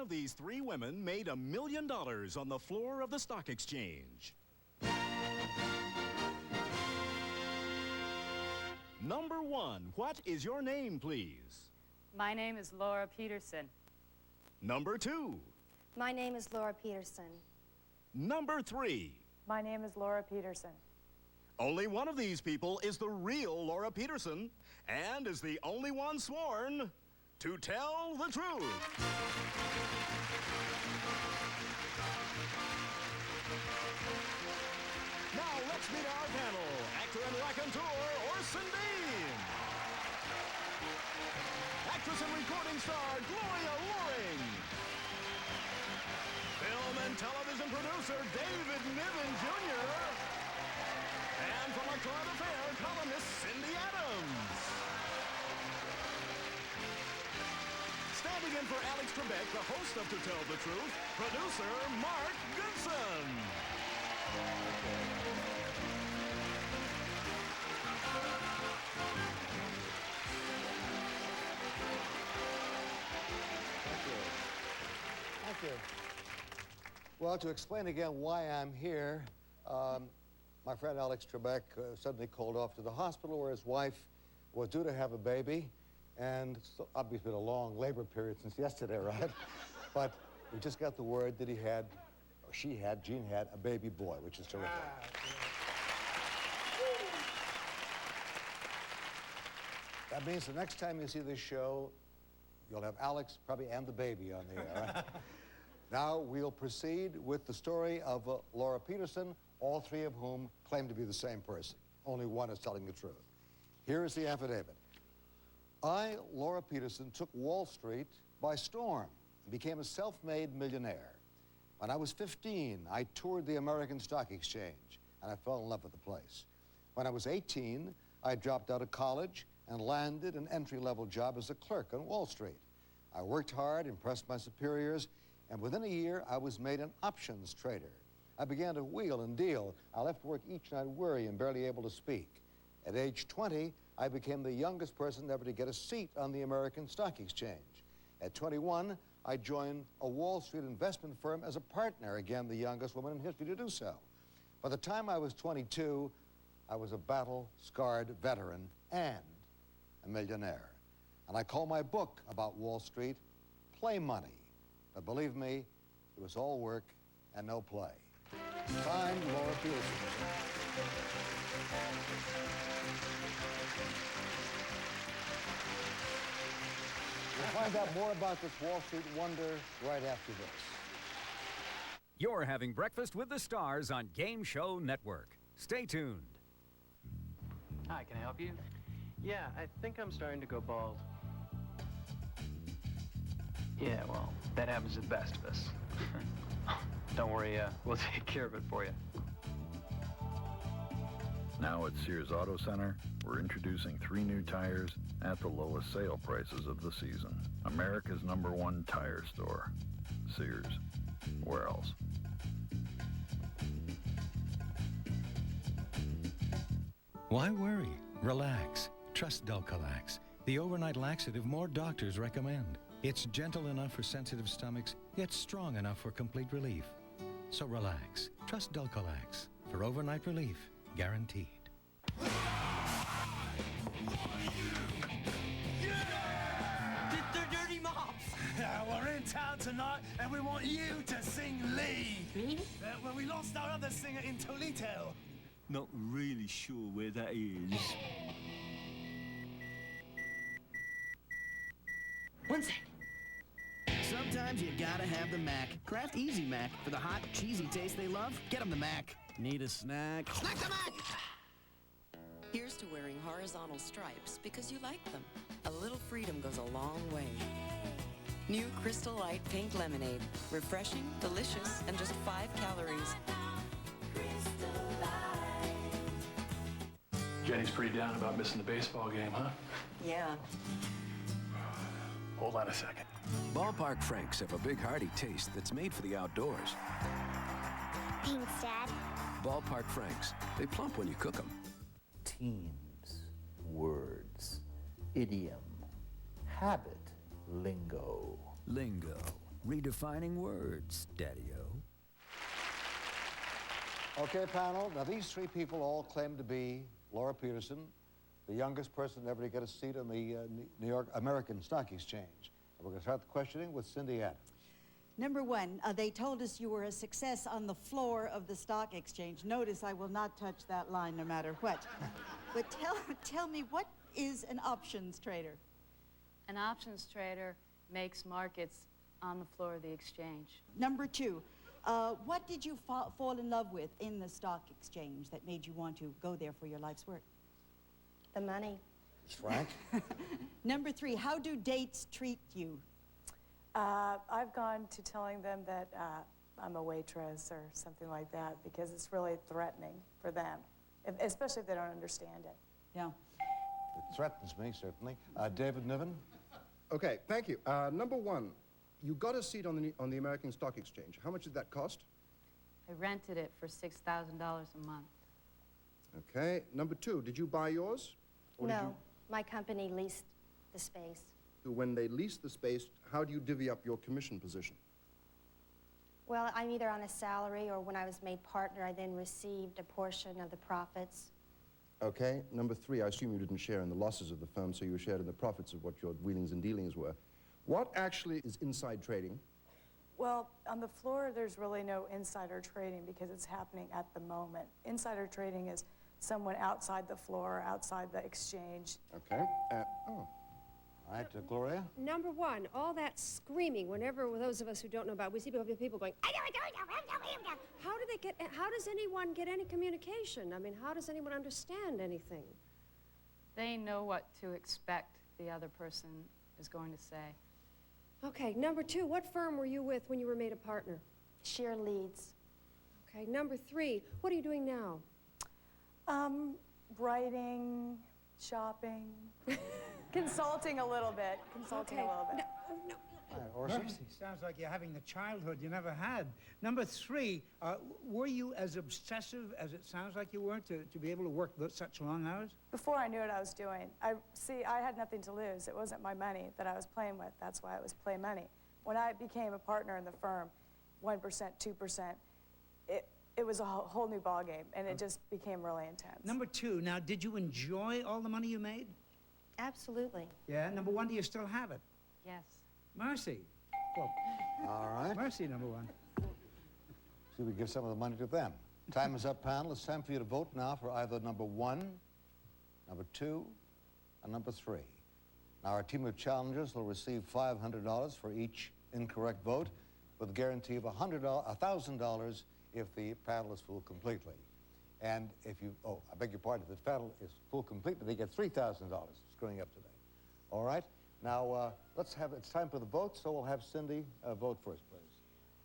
of these three women made $1 million on the floor of the stock exchange? Number one, what is your name, please? My name is Laura Peterson. Number two. My name is Laura Peterson. Number three. My name is Laura Peterson. Only one of these people is the real Laura Peterson and is the only one sworn to tell the truth. Now let's meet our panel. Actor and raconteur Orson Bean. Actress and recording star Gloria Loring. Film and television producer Niven Jr. And from our current affair columnist Cindy Adams. Standing in for Alex Trebek, the host of To Tell the Truth, producer Mark Goodson. Thank you. Well, to explain again why I'm here, my friend Alex Trebek suddenly called off to the hospital where his wife was due to have a baby. And so, obviously, been a long labor period since yesterday, right? But we just got the word that he had, or she had, Jean had, a baby boy, which is terrific. That means the next time you see this show, you'll have Alex, probably, and the baby on the air, right? Now we'll proceed with the story of Laura Peterson, all three of whom claim to be the same person. Only one is telling the truth. Here is the affidavit. I, Laura Peterson, took Wall Street by storm and became a self-made millionaire. When I was 15, I toured the American Stock Exchange, and I fell in love with the place. When I was 18, I dropped out of college and landed an entry-level job as a clerk on Wall Street. I worked hard, impressed my superiors, and within a year, I was made an options trader. I began to wheel and deal. I left work each night weary and barely able to speak. At age 20, I became the youngest person ever to get a seat on the American Stock Exchange. At 21, I joined a Wall Street investment firm as a partner, again, the youngest woman in history to do so. By the time I was 22, I was a battle-scarred veteran and a millionaire. And I call my book about Wall Street Play Money. But believe me, it was all work and no play. Signed, Laura Peterson. We'll find out more about this Wall Street wonder right after this. You're having breakfast with the stars on Game Show Network. Stay tuned. Hi, can I help you? Yeah, I think I'm starting to go bald. Yeah, well, that happens to the best of us. Don't worry, we'll take care of it for you. Now at Sears Auto Center, we're introducing 3 new tires at the lowest sale prices of the season. America's #1 tire store. Sears. Where else? Why worry? Relax. Trust Dulcolax, the overnight laxative more doctors recommend. It's gentle enough for sensitive stomachs, yet strong enough for complete relief. So relax. Trust Dulcolax for overnight relief, guaranteed. The Dirty Mops! We're in town tonight, and we want you to sing lead. Me? Well, we lost our other singer in Toledo. Not really sure where that is. One sec. Sometimes you gotta have the Mac. Kraft Easy Mac. For the hot, cheesy taste they love, get them the Mac. Need a snack? Snack the Mac! Here's to wearing horizontal stripes because you like them. A little freedom goes a long way. New Crystal Light Pink Lemonade. Refreshing, delicious, and just 5 calories. Jenny's pretty down about missing the baseball game, huh? Yeah. Hold on a second. Ballpark Franks have a big, hearty taste that's made for the outdoors. Thanks, Dad. Ballpark Franks. They plump when you cook them. Teams, words, idiom, habit, lingo. Lingo. Redefining words, Daddy-o. Okay, panel. Now, these three people all claim to be Laura Peterson, the youngest person ever to get a seat on the New York American Stock Exchange. And we're going to start the questioning with Cindy Adams. Number one, they told us you were a success on the floor of the stock exchange. Notice I will not touch that line no matter what. But tell me, what is an options trader? An options trader makes markets on the floor of the exchange. Number two, what did you fall in love with in the stock exchange that made you want to go there for your life's work? The money. Frank? Number three, how do dates treat you? I've gone to telling them that I'm a waitress or something like that because it's really threatening for them, especially if they don't understand it. Yeah. It threatens me, certainly. David Niven? Okay, thank you. Number one, you got a seat on the American Stock Exchange. How much did that cost? I rented it for $6,000 a month. Okay. Number two, did you buy yours? Or No, my company leased the space. When they leased the space, how do you divvy up your commission position? Well, I'm either on a salary or when I was made partner, I then received a portion of the profits. Okay. Number three, I assume you didn't share in the losses of the firm, so you shared in the profits of what your wheelings and dealings were. What actually is inside trading? Well, on the floor, there's really no insider trading because it's happening at the moment. Insider trading is someone outside the floor, outside the exchange. Okay. All right, Gloria? Number one, all that screaming, whenever those of us who don't know about it, we see people going, I know. How does anyone get any communication? I mean, how does anyone understand anything? They know what to expect the other person is going to say. Okay, number two, what firm were you with when you were made a partner? Sheer Leads. Okay, number three, what are you doing now? Writing, shopping, consulting a little bit. No. Mercy, sounds like you're having the childhood you never had. Number three, were you as obsessive as it sounds like you were to be able to work such long hours? Before I knew what I was doing, I had nothing to lose. It wasn't my money that I was playing with. That's why it was play money. When I became a partner in the firm, 1%, 2%, it was a whole new ballgame, and it just became really intense. Number two, now, did you enjoy all the money you made? Absolutely. Yeah, number one, do you still have it? Yes. Mercy. Well, all right. Mercy, number one. See, we give some of the money to them. Time is up, panel. It's time for you to vote now for either number one, number two, and number three. Now, our team of challengers will receive $500 for each incorrect vote, with a guarantee of $1,000 if the panel is fooled completely. And if you, I beg your pardon, if the panel is fooled completely, they get $3,000 screwing up today. All right? Now, it's time for the vote, so we'll have Cindy vote first, please.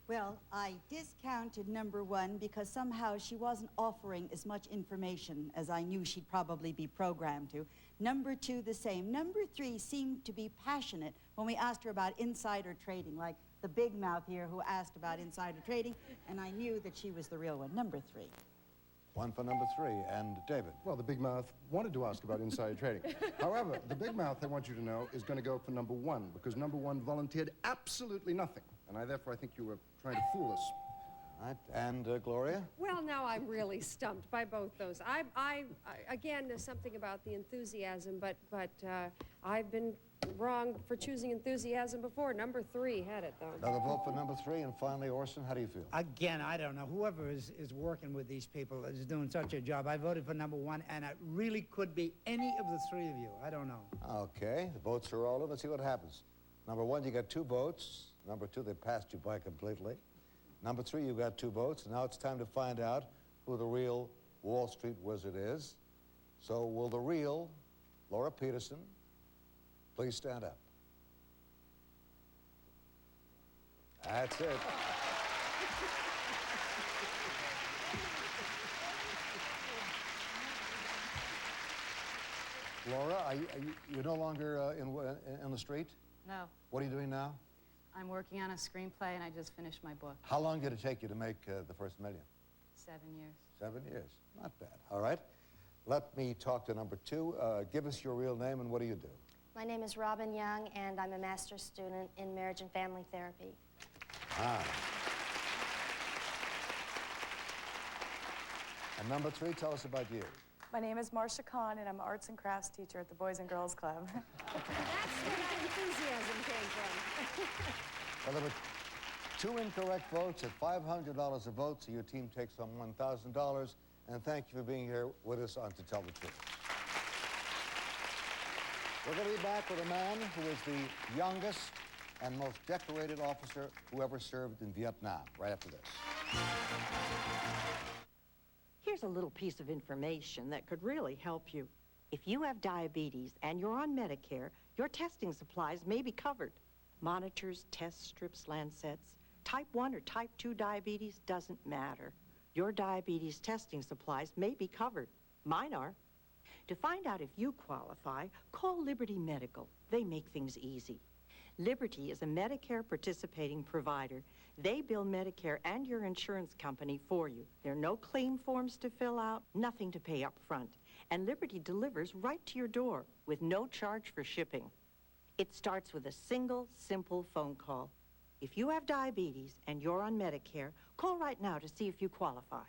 Well, I discounted number one because somehow she wasn't offering as much information as I knew she'd probably be programmed to. Number two, the same. Number three seemed to be passionate when we asked her about insider trading, like the big mouth here who asked about insider trading, and I knew that she was the real one. Number three. One for number three. And David? Well, the big mouth wanted to ask about insider trading. However, the big mouth, I want you to know, is going to go for number one, because number one volunteered absolutely nothing. And therefore, I think you were trying to fool us. All right. And Gloria? Well, now I'm really stumped by both those. Again, there's something about the enthusiasm, but I've been wrong for choosing enthusiasm before. Number three had it, though. Another vote for number three, and finally, Orson, how do you feel? Again, I don't know. Whoever is working with these people is doing such a job. I voted for number one, and it really could be any of the three of you. I don't know. Okay, the votes are all in. Let's see what happens. Number one, you got 2 votes. Number two, they passed you by completely. Number three, you got 2 votes. Now it's time to find out who the real Wall Street wizard is. So will the real Laura Peterson please stand up? That's it. Laura, you're no longer in the street? No. What are you doing now? I'm working on a screenplay, and I just finished my book. How long did it take you to make the first $1 million? 7 years. 7 years. Not bad. All right. Let me talk to number two. Give us your real name and what do you do? My name is Robin Young, and I'm a master's student in marriage and family therapy. Ah. And number 3, tell us about you. My name is Marcia Kahn, and I'm an arts and crafts teacher at the Boys and Girls Club. That's where that enthusiasm came from. Well, there were 2 incorrect votes at $500 a vote, so your team takes home $1,000. And thank you for being here with us on To Tell the Truth. We're going to be back with a man who is the youngest and most decorated officer who ever served in Vietnam, right after this. Here's a little piece of information that could really help you. If you have diabetes and you're on Medicare, your testing supplies may be covered. Monitors, test strips, lancets. Type 1 or type 2 diabetes doesn't matter. Your diabetes testing supplies may be covered. Mine are. To find out if you qualify, call Liberty Medical. They make things easy. Liberty is a Medicare participating provider. They bill Medicare and your insurance company for you. There are no claim forms to fill out, nothing to pay up front. And Liberty delivers right to your door with no charge for shipping. It starts with a single, simple phone call. If you have diabetes and you're on Medicare, call right now to see if you qualify.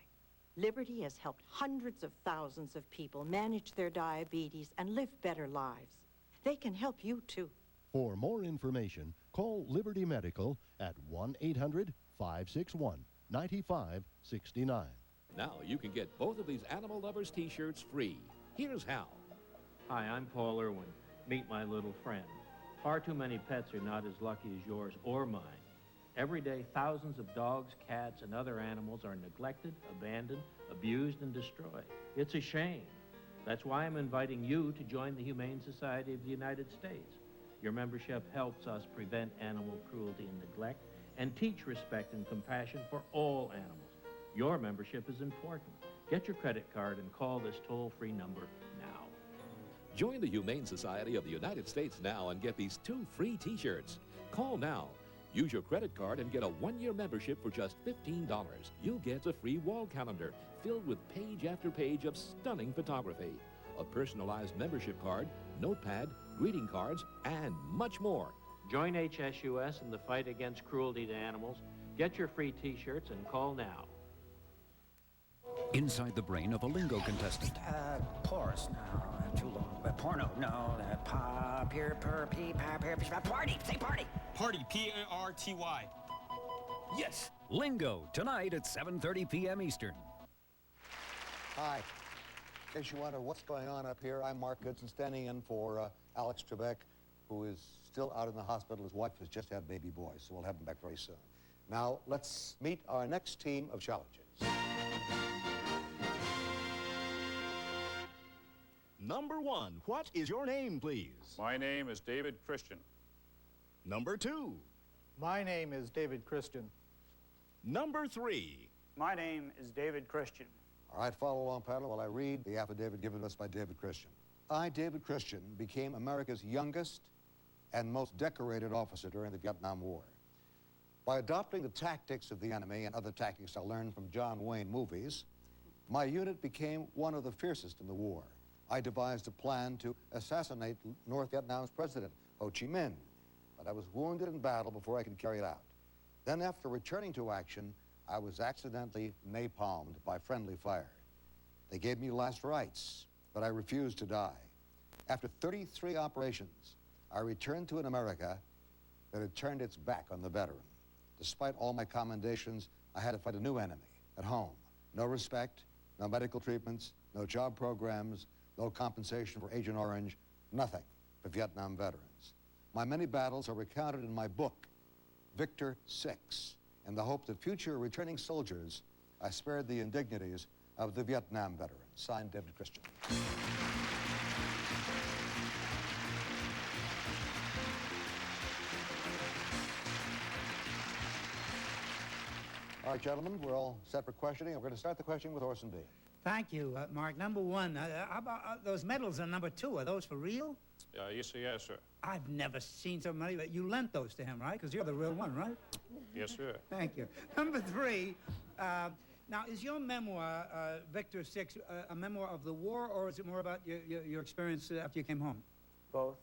Liberty has helped hundreds of thousands of people manage their diabetes and live better lives. They can help you, too. For more information, call Liberty Medical at 1-800-561-9569. Now you can get both of these Animal Lovers t-shirts free. Here's how. Hi, I'm Paul Irwin. Meet my little friend. Far too many pets are not as lucky as yours or mine. Every day, thousands of dogs, cats, and other animals are neglected, abandoned, abused, and destroyed. It's a shame. That's why I'm inviting you to join the Humane Society of the United States. Your membership helps us prevent animal cruelty and neglect and teach respect and compassion for all animals. Your membership is important. Get your credit card and call this toll-free number now. Join the Humane Society of the United States now and get these 2 free t-shirts. Call now. Use your credit card and get a 1-year membership for just $15. You'll get a free wall calendar filled with page after page of stunning photography, a personalized membership card, notepad, greeting cards, and much more. Join HSUS in the fight against cruelty to animals. Get your free t-shirts and call now. Inside the brain of a lingo contestant. Pause now. Too long. Porno, no. Pop, here, perpy, pop, here, party. Say party. Party, P-A-R-T-Y. Yes. Lingo, tonight at 7:30 p.m. Eastern. Hi. In case you wonder what's going on up here, I'm Mark Goodson, standing in for Alex Trebek, who is still out in the hospital. His wife has just had baby boys, so we'll have him back very soon. Now, let's meet our next team of challenges. Number 1, what is your name, please? My name is David Christian. Number 2. My name is David Christian. Number 3. My name is David Christian. All right, follow along, panel, while I read the affidavit given us by David Christian. I, David Christian, became America's youngest and most decorated officer during the Vietnam War. By adopting the tactics of the enemy and other tactics I learned from John Wayne movies, my unit became one of the fiercest in the war. I devised a plan to assassinate North Vietnam's president, Ho Chi Minh, but I was wounded in battle before I could carry it out. Then, after returning to action, I was accidentally napalmed by friendly fire. They gave me last rites, but I refused to die. After 33 operations, I returned to an America that had turned its back on the veteran. Despite all my commendations, I had to fight a new enemy at home. No respect, no medical treatments, no job programs, no compensation for Agent Orange, nothing for Vietnam veterans. My many battles are recounted in my book, Victor 6, in the hope that future returning soldiers I spared the indignities of the Vietnam veterans. Signed, David Christian. All right, gentlemen, we're all set for questioning. We're going to start the questioning with Orson Bean. Thank you, Mark. Number 1, how about those medals on number 2? Are those for real? Yes, sir. I've never seen so many, but you lent those to him, right? Because you're the real one, right? Yes, sir. Thank you. Number 3, now, is your memoir, Victor 6, a memoir of the war, or is it more about your experience after you came home? Both.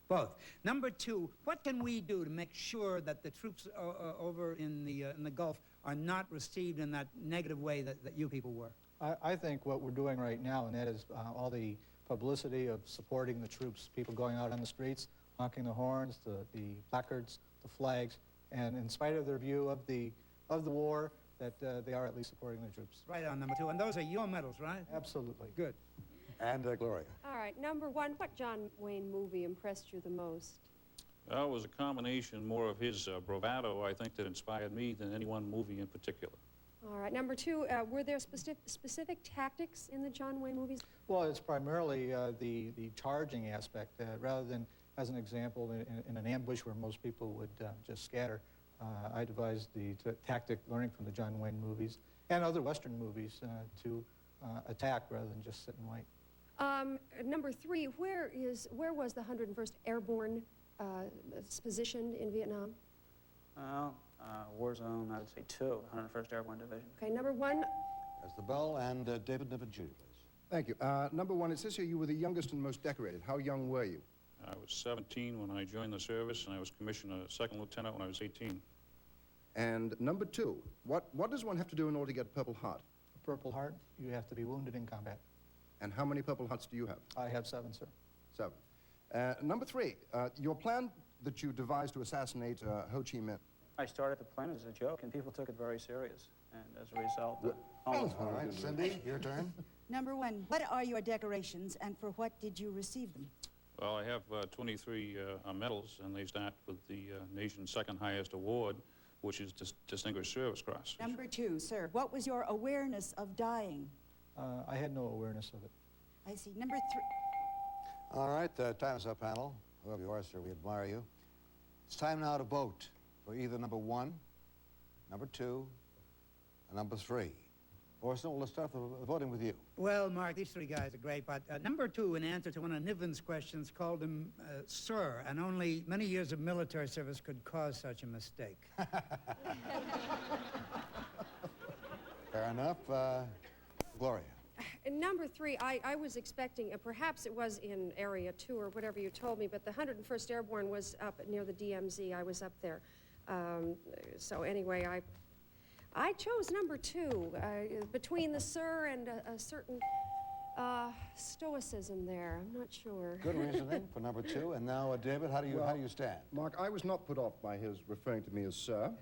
Both. Number two, what can we do to make sure that the troops over in the Gulf are not received in that negative way that you people were? I think what we're doing right now, and that is all the publicity of supporting the troops, people going out on the streets, honking the horns, the placards, the flags, and in spite of their view of the war, that they are at least supporting their troops. Right on, number two. And those are your medals, right? Absolutely. Good. And Gloria. All right, number one, what John Wayne movie impressed you the most? Well, it was a combination more of his bravado, I think, that inspired me than any one movie in particular. All right, number two, were there specific tactics in the John Wayne movies? Well, it's primarily the charging aspect, rather than, as an example, in an ambush where most people would just scatter. I devised the tactic learning from the John Wayne movies and other Western movies to attack rather than just sit and wait. Number three, where was the 101st Airborne positioned in Vietnam? Well, war zone, I would say 2, 101st Airborne Division. Okay, number one. That's the bell, and David Niven Jr., please. Thank you. Number one, it says here you were the youngest and most decorated. How young were you? I was 17 when I joined the service, and I was commissioned a second lieutenant when I was 18. And number two, what does one have to do in order to get a Purple Heart? A Purple Heart, you have to be wounded in combat. And how many Purple Hearts do you have? I have 7, sir. 7. Number three, your plan that you devised to assassinate Ho Chi Minh. I started the plan as a joke, and people took it very serious. And as a result, all right, Cindy, your turn. Number one, what are your decorations, and for what did you receive them? Well, I have 23 medals, and they start with the nation's second highest award, which is Distinguished Service Cross. Number two, sir, what was your awareness of dying? I had no awareness of it. I see. Number three. All right, time's up, panel. Whoever you are, sir, we admire you. It's time now to vote for either number 1, number 2, and number 3. Orson, well, let's start the voting with you. Well, Mark, these three guys are great, but number two, in answer to one of Niven's questions, called him Sir, and only many years of military service could cause such a mistake. Fair enough. Gloria. And number three, I was expecting, perhaps it was in Area 2 or whatever you told me, but the 101st Airborne was up near the DMZ. I was up there. So anyway, I chose number 2, between the Sir and a certain stoicism there. I'm not sure. Good reasoning for number 2. And now, David, how do you stand? Mark, I was not put off by his referring to me as Sir.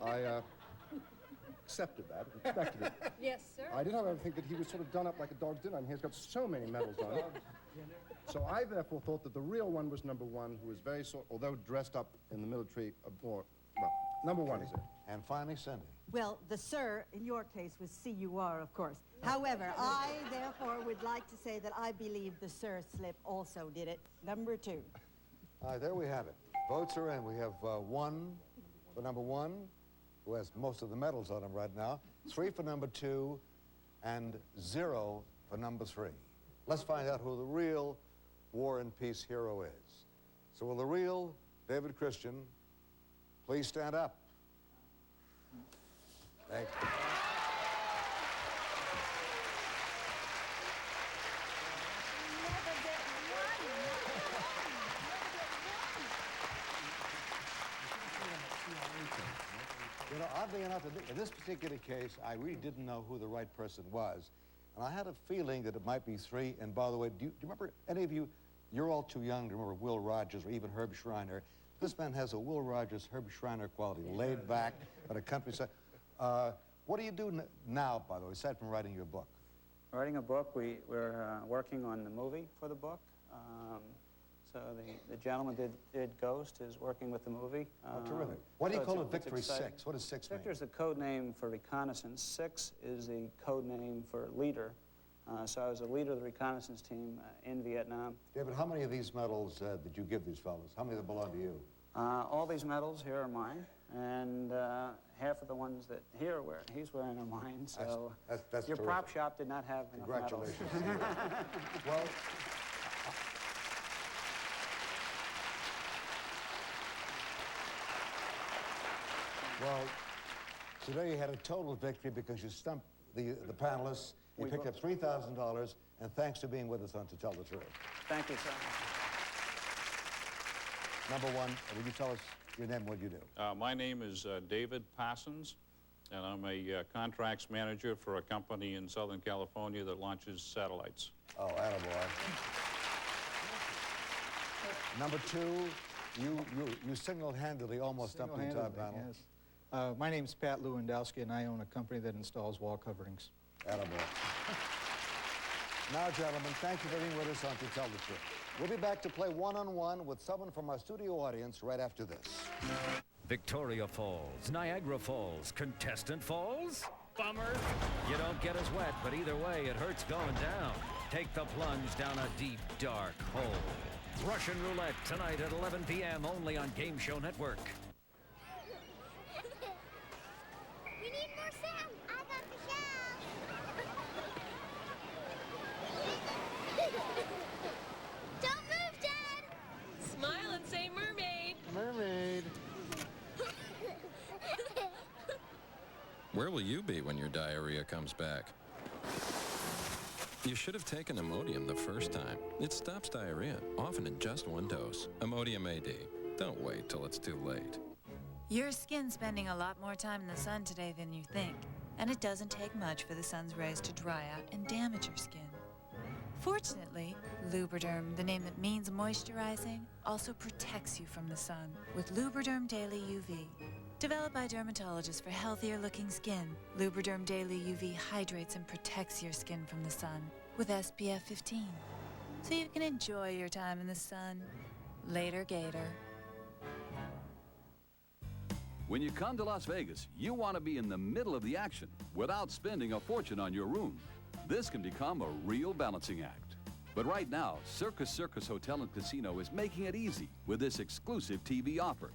I accepted that, expected it. Yes, sir. I did, however, think that he was sort of done up like a dog's dinner. I mean, he's got so many medals on it. So I therefore thought that the real one was number 1, who was very although dressed up in the military more, well, number 1 is it. And finally, Cindy. Well, the Sir, in your case, was C-U-R, of course. However, I, therefore, would like to say that I believe the Sir slip also did it. Number 2. All right, there we have it. Votes are in. We have 1 for number 1, who has most of the medals on him right now, 3 for number 2, and 0 for number 3. Let's find out who the real War and Peace hero is. So will the real David Christian please stand up? Thank you. You know, oddly enough, in this particular case, I really didn't know who the right person was. And I had a feeling that it might be 3. And by the way, do you remember, any of you, you're all too young to remember Will Rogers or even Herb Schreiner. This man has a Will Rogers, Herb Schreiner quality, laid back at a countryside. What do you do now, by the way, aside from writing your book? Writing a book, we're working on the movie for the book. So the gentleman did Ghost is working with the movie. Oh, terrific. Why do you call it Victory 6? What does 6 mean? Victor is the code name for reconnaissance. 6 is the code name for leader. So I was a leader of the reconnaissance team in Vietnam. David, how many of these medals did you give these fellows? How many of them belong to you? All these medals here are mine, and half of the ones that he's wearing are mine. So that's your terrific. prop shop did not have enough medals. Congratulations. Well, today you had a total victory because you stumped the panelists. You picked up $3,000, and thanks for being with us on To Tell the Truth. Thank you, sir. Number one, would you tell us your name and what you do? My name is David Parsons, and I'm a contracts manager for a company in Southern California that launches satellites. Oh, attaboy. Number two, you single-handedly almost stumped the entire panel. Yes. My name's Pat Lewandowski, and I own a company that installs wall coverings. Attaboy. Now, gentlemen, thank you for being with us on To Tell the Truth. We'll be back to play one-on-one with someone from our studio audience right after this. Victoria Falls, Niagara Falls, Contestant Falls? Bummer. You don't get as wet, but either way, it hurts going down. Take the plunge down a deep, dark hole. Russian Roulette tonight at 11 p.m. only on Game Show Network. We need more sand. I got the shell. Don't move, Dad. Smile and say mermaid. Mermaid. Where will you be when your diarrhea comes back? You should have taken Imodium the first time. It stops diarrhea, often in just one dose. Imodium AD. Don't wait till it's too late. Your skin's spending a lot more time in the sun today than you think, and it doesn't take much for the sun's rays to dry out and damage your skin. Fortunately, Lubriderm, the name that means moisturizing, also protects you from the sun with Lubriderm Daily UV. Developed by dermatologists for healthier-looking skin, Lubriderm Daily UV hydrates and protects your skin from the sun with SPF 15, so you can enjoy your time in the sun. Later, Gator. When you come to Las Vegas, you want to be in the middle of the action without spending a fortune on your room. This can become a real balancing act. But right now, Circus Hotel and Casino is making it easy with this exclusive TV offer.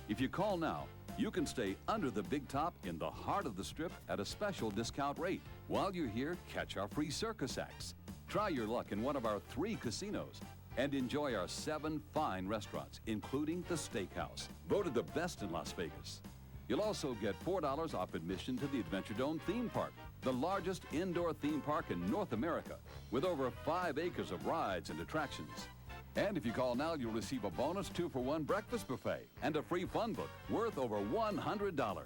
If you call now, you can stay under the big top in the heart of the Strip at a special discount rate. While you're here, catch our free circus acts. Try your luck in one of our 3 casinos and enjoy our 7 fine restaurants, including the Steakhouse, voted the best in Las Vegas. You'll also get $4 off admission to the Adventure Dome theme park, the largest indoor theme park in North America, with over 5 acres of rides and attractions. And if you call now, you'll receive a bonus 2-for-1 breakfast buffet and a free fun book worth over $100.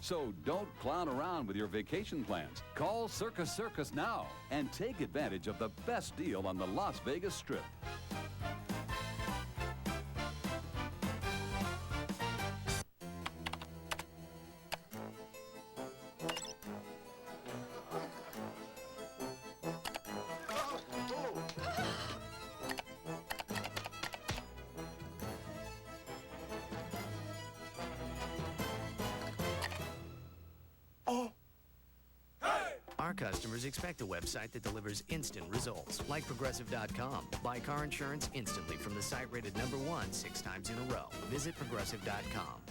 So don't clown around with your vacation plans. Call Circus now and take advantage of the best deal on the Las Vegas Strip. Our customers expect a website that delivers instant results, like Progressive.com. Buy car insurance instantly from the site rated #1 6 times in a row. Visit Progressive.com.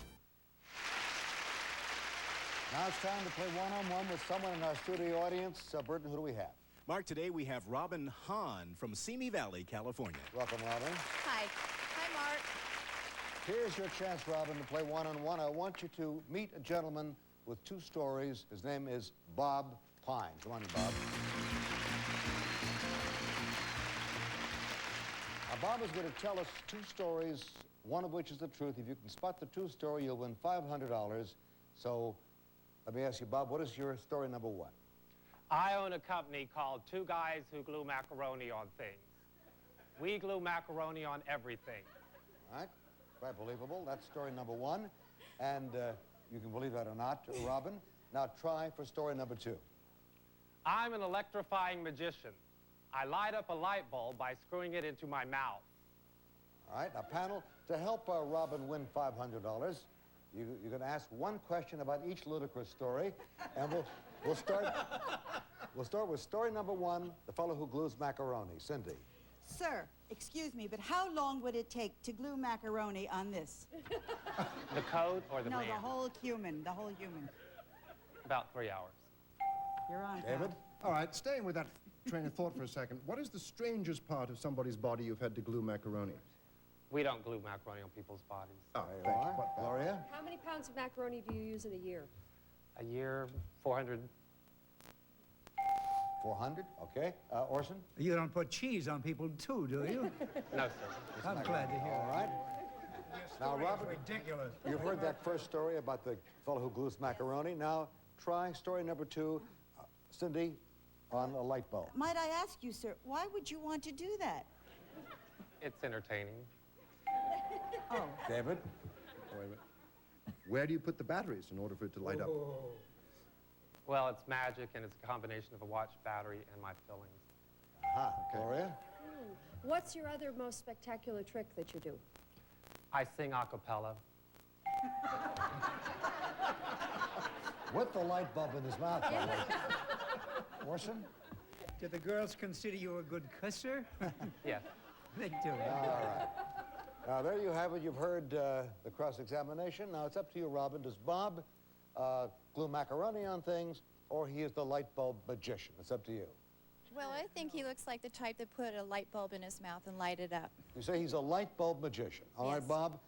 Now it's time to play one-on-one with someone in our studio audience. Burton, who do we have? Mark, today we have Robin Hahn from Simi Valley, California. Welcome, Robin. Hi. Hi, Mark. Here's your chance, Robin, to play one-on-one. I want you to meet a gentleman with 2 stories. His name is Bob Pine. Come on in, Bob. Now, Bob is going to tell us 2 stories, one of which is the truth. If you can spot the true story, you'll win $500. So let me ask you, Bob, what is your story number 1? I own a company called Two Guys Who Glue Macaroni on Things. We glue macaroni on everything. All right, quite believable. That's story number 1. And you can believe that or not, Robin. Now try for story number 2. I'm an electrifying magician. I light up a light bulb by screwing it into my mouth. All right, now panel, to help Robin win $500, you're going to ask 1 question about each ludicrous story, and we'll start with story number 1, the fellow who glues macaroni. Cindy. Sir, excuse me, but how long would it take to glue macaroni on this? The coat or the man? No, the whole human, About 3 hours. You're on, David? All right, staying with that train of thought for a second, what is the strangest part of somebody's body you've had to glue macaroni? We don't glue macaroni on people's bodies. Oh, there you are. Gloria? How many pounds of macaroni do you use in a year? A year, 400. 400, okay. Orson? You don't put cheese on people, too, do you? No, sir. I'm glad to hear All right. Now, Robert, ridiculous. you've heard that first story about the fellow who glues macaroni. Now, try story number 2, Cindy, on a light bulb. Might I ask you, sir, why would you want to do that? It's entertaining. Oh. David? Wait a minute. Where do you put the batteries in order for it to light up? Well, it's magic, and it's a combination of a watch battery and my fillings. Aha, Gloria? What's your other most spectacular trick that you do? I sing a cappella. With the light bulb in his mouth, by the way. Orson? Do the girls consider you a good cusser? Yes. They do. All right. Now, there you have it. You've heard the cross-examination. Now, it's up to you, Robin. Does Bob glue macaroni on things, or he is the light bulb magician? It's up to you. Well, I think he looks like the type that put a light bulb in his mouth and light it up. You say he's a light bulb magician. All right, Bob,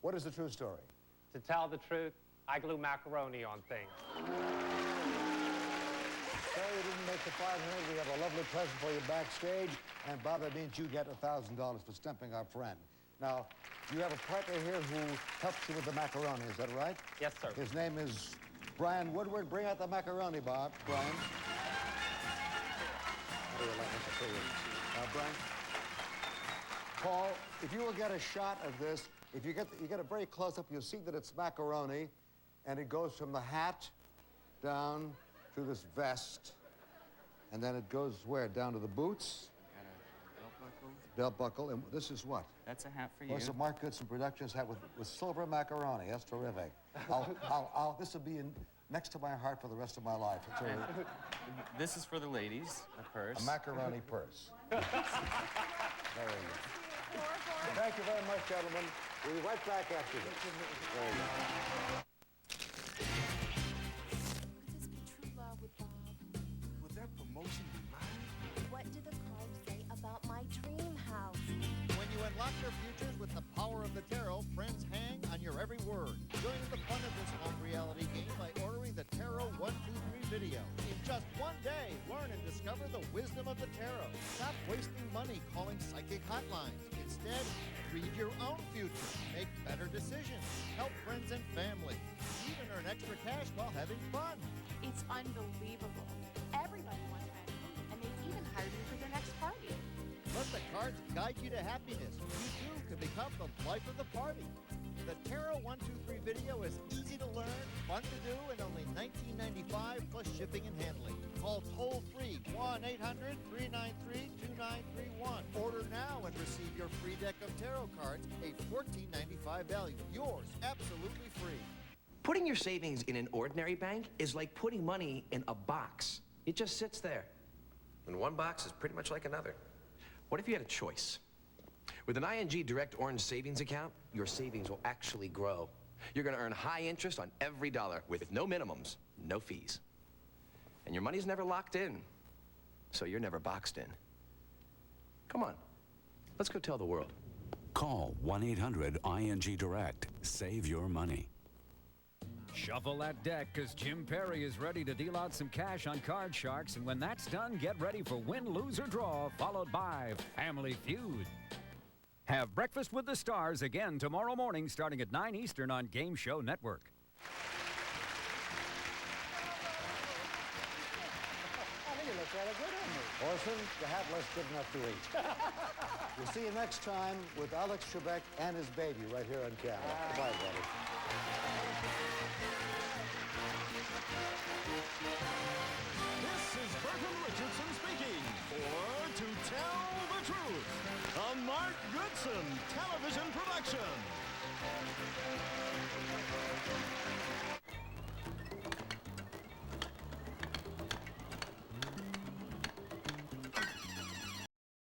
what is the true story? To tell the truth, I glue macaroni on things. Sorry you didn't make the 500. We have a lovely present for you backstage. And, Bob, that means you get $1,000 for stumping our friend. Now, you have a partner here who helps you with the macaroni, is that right? Yes, sir. His name is Brian Woodward. Bring out the macaroni, Bob. Brian. Brian. Paul, if you will get a shot of this, if you get a very close-up, you'll see that it's macaroni, and it goes from the hat down through this vest, and then it goes where? Down to the boots? Belt buckle, and this is what? That's a hat for you. Well, it's a Mark Goodson Productions hat with silver macaroni. That's terrific. This will be next to my heart for the rest of my life. It's This is for the ladies, a purse. a macaroni purse. Very good. Thank you very much, gentlemen. We'll be right back after this. Very good. Could this be true love with Bob? Will their promotion be mine? What do the cards say about my dream house? When you unlock your futures with the power of the tarot, friends hang on your every word. Join in the fun of this home reality game by ordering the Tarot 123 video. In just one day, learn and discover the wisdom of the tarot. Stop wasting money calling psychic hotlines. Instead, read your own future. Make better decisions. Help friends and family. Even earn extra cash while having fun. It's unbelievable. Everybody wants my opinion, and they've even hired me for their next party. Let the cards guide you to happiness. You too can become the life of the party. The Tarot 123 video is easy to learn, fun to do, and only $19.95 plus shipping and handling. Call toll-free 1-800-393-2931. Order now and receive your free deck of tarot cards, a $14.95 value. Yours, absolutely free. Putting your savings in an ordinary bank is like putting money in a box. It just sits there. And one box is pretty much like another. What if you had a choice? With an ING Direct Orange Savings account, your savings will actually grow. You're going to earn high interest on every dollar with no minimums, no fees. And your money's never locked in, so you're never boxed in. Come on, let's go tell the world. Call 1-800-ING Direct. Save your money. Shuffle that deck, because Jim Perry is ready to deal out some cash on Card Sharks, and when that's done, get ready for Win, Lose, or Draw, followed by Family Feud. Have Breakfast with the Stars again tomorrow morning, starting at 9 Eastern on Game Show Network. I think it looks rather good on me. Orson, the hat less good enough to eat. We'll see you next time with Alex Trebek and his baby right here on camera. Goodbye, brother. This is Burton Richardson speaking for To Tell the Truth, a Mark Goodson television production.